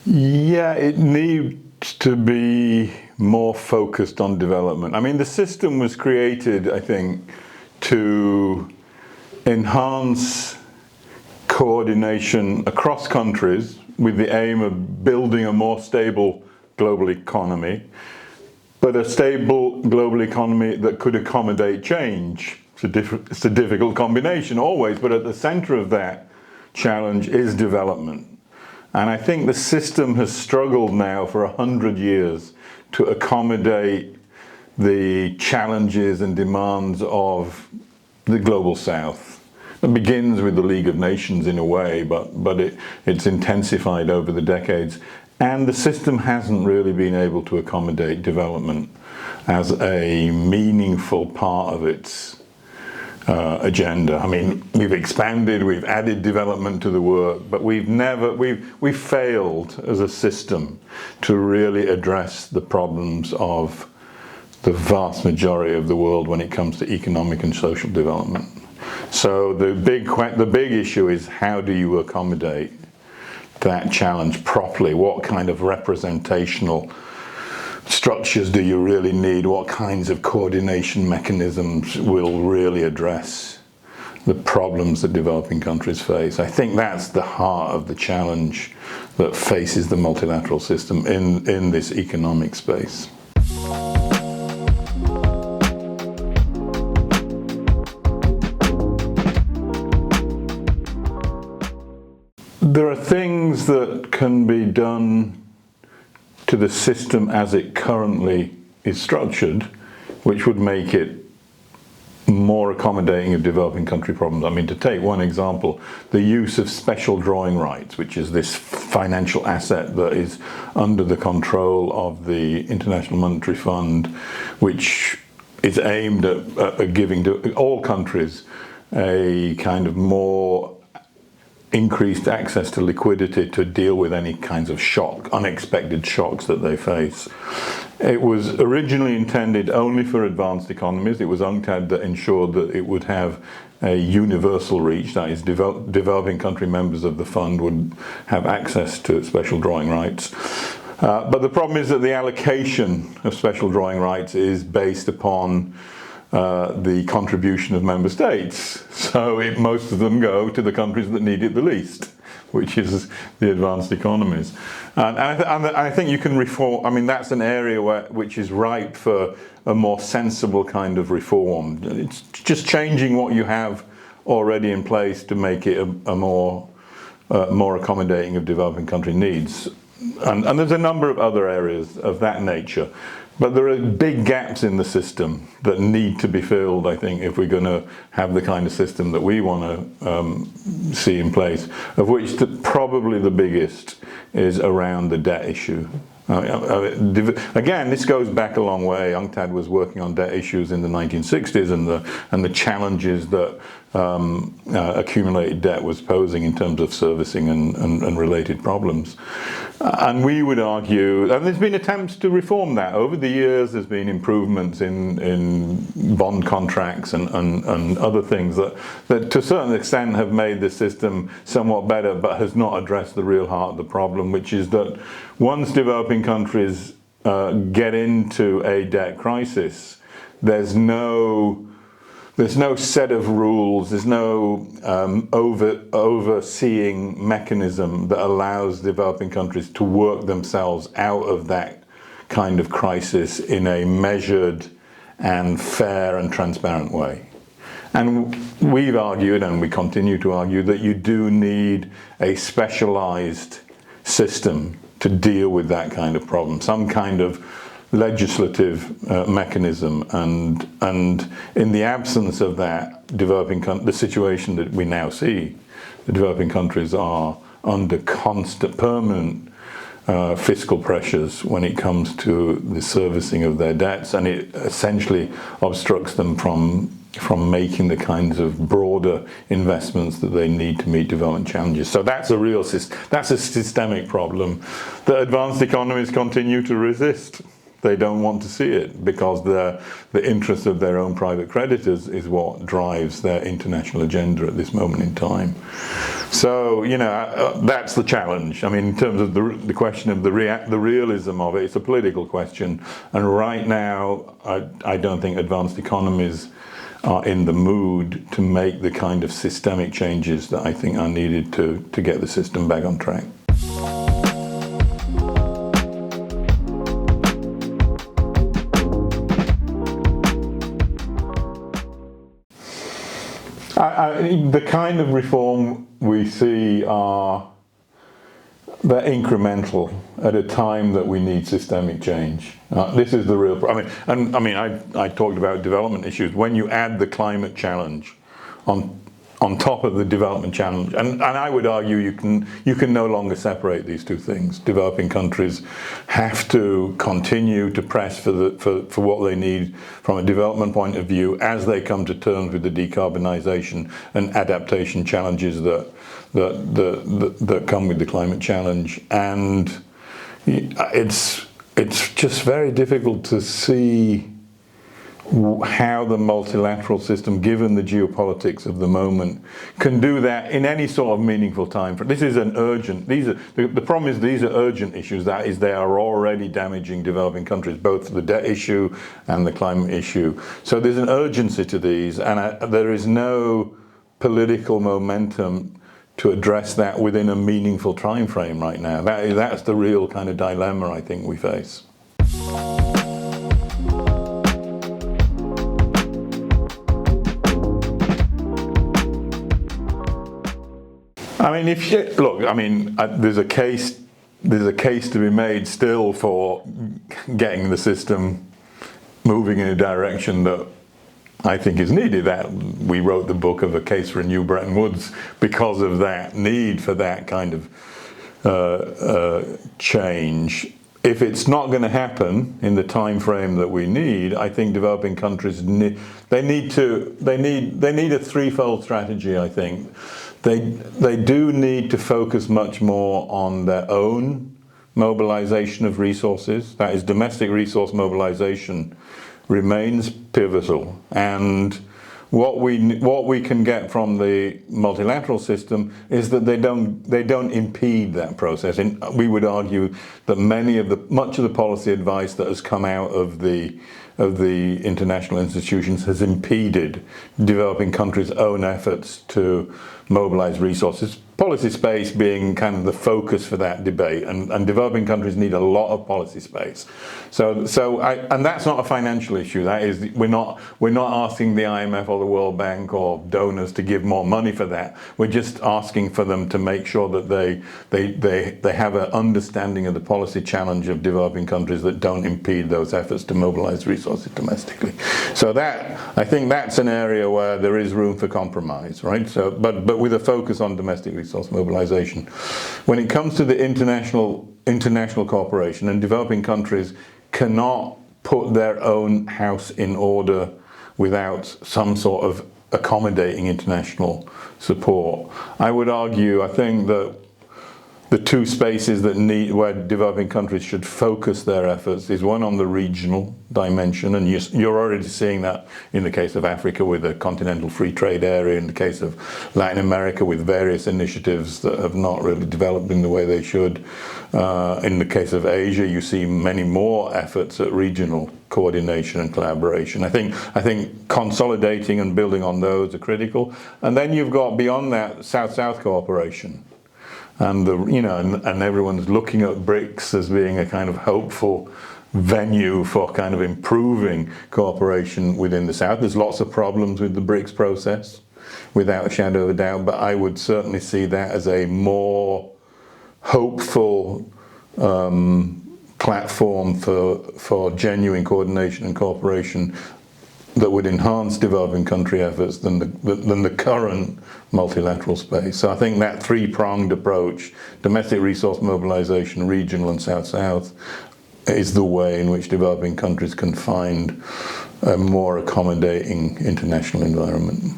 Yeah, it needs to be more focused on development. I mean, the system was created, I think, to enhance coordination across countries with the aim of building a more stable global economy, but a stable global economy that could accommodate change. It's a difficult combination always, but at the center of that challenge is development. And I think the system has struggled now for 100 years to accommodate the challenges and demands of the global south. It begins with the League of Nations in a way, but it's intensified over the decades. And the system hasn't really been able to accommodate development as a meaningful part of its agenda. I mean, we've expanded, we've added development to the work, but we've failed as a system to really address the problems of the vast majority of the world when it comes to economic and social development. So the big issue is, how do you accommodate that challenge properly? What kind of representational structures do you really need? What kinds of coordination mechanisms will really address the problems that developing countries face? I think that's the heart of the challenge that faces the multilateral system in this economic space. There are things that can be done to the system as it currently is structured, which would make it more accommodating of developing country problems. I mean, to take one example, the use of special drawing rights, which is this financial asset that is under the control of the International Monetary Fund, which is aimed at giving to all countries a kind of more increased access to liquidity to deal with any kinds of unexpected shocks that they face. It was originally intended only for advanced economies. It was UNCTAD that ensured that it would have a universal reach, that is, developing country members of the fund would have access to special drawing rights. But the problem is that the allocation of special drawing rights is based upon the contribution of member states. So most of them go to the countries that need it the least, which is the advanced economies. And I think you can reform. I mean, that's an area which is ripe for a more sensible kind of reform. It's just changing what you have already in place to make it a more accommodating of developing country needs. And there's a number of other areas of that nature. But there are big gaps in the system that need to be filled, I think, if we're going to have the kind of system that we want to see in place, of which probably the biggest is around the debt issue. Again, this goes back a long way. UNCTAD was working on debt issues in the 1960s and the challenges that accumulated debt was posing in terms of servicing and related problems. And we would argue, and there's been attempts to reform that. Over the years, there's been improvements in bond contracts and other things that to a certain extent have made the system somewhat better, but has not addressed the real heart of the problem, which is that once developing countries get into a debt crisis, there's no set of rules, there's no overseeing mechanism that allows developing countries to work themselves out of that kind of crisis in a measured and fair and transparent way. And we've argued, and we continue to argue, that you do need a specialized system to deal with that kind of problem, some kind of legislative mechanism, and in the absence of that, the situation that we now see, the developing countries are under constant, permanent fiscal pressures when it comes to the servicing of their debts, and it essentially obstructs them from making the kinds of broader investments that they need to meet development challenges. So that's a systemic problem that advanced economies continue to resist. they don't want to see it, because the interest of their own private creditors is what drives their international agenda at this moment in time. So, that's the challenge. I mean, in terms of the question of the realism of it, it's a political question. And right now, I don't think advanced economies are in the mood to make the kind of systemic changes that I think are needed to get the system back on track. The kind of reform we see they're incremental at a time that we need systemic change. This is the real problem. I talked about development issues. When you add the climate challenge on top of the development challenge, and I would argue you can no longer separate these two things. Developing countries have to continue to press for what they need from a development point of view as they come to terms with the decarbonization and adaptation challenges that come with the climate challenge. And it's just very difficult to see how the multilateral system, given the geopolitics of the moment, can do that in any sort of meaningful time. This is an urgent, the problem is these are urgent issues, that is, they are already damaging developing countries, both the debt issue and the climate issue. So there's an urgency to these, and there is no political momentum to address that within a meaningful time frame right now. That's the real kind of dilemma I think we face. There's a case to be made still for getting the system moving in a direction that I think is needed. That we wrote the book of A Case for a New Bretton Woods because of that need for that kind of change. If it's not going to happen in the time frame that we need, I think developing countries need a threefold strategy. I think they do need to focus much more on their own mobilization of resources. That is, domestic resource mobilization remains pivotal, and what we can get from the multilateral system is that they don't impede that process. And we would argue that much of the policy advice that has come out of the international institutions has impeded developing countries' own efforts to mobilize resources. Policy space being kind of the focus for that debate, and developing countries need a lot of policy space. And that's not a financial issue. That is, we're not asking the IMF or the World Bank or donors to give more money for that. We're just asking for them to make sure that they have an understanding of the policy challenge of developing countries that don't impede those efforts to mobilize resources domestically. So I think that's an area where there is room for compromise, right? So, but with a focus on domestic resource mobilization. When it comes to the international cooperation, and developing countries cannot put their own house in order without some sort of accommodating international support. I would argue, I think that the two spaces where developing countries should focus their efforts is one on the regional dimension, and you're already seeing that in the case of Africa with the continental free trade area, in the case of Latin America with various initiatives that have not really developed in the way they should. In the case of Asia, you see many more efforts at regional coordination and collaboration. I think consolidating and building on those are critical. And then you've got, beyond that, South-South cooperation. And everyone's looking at BRICS as being a kind of hopeful venue for kind of improving cooperation within the South. There's lots of problems with the BRICS process, without a shadow of a doubt, but I would certainly see that as a more hopeful platform for genuine coordination and cooperation that would enhance developing country efforts than the current multilateral space. So I think that three-pronged approach, domestic resource mobilization, regional and South-South, is the way in which developing countries can find a more accommodating international environment.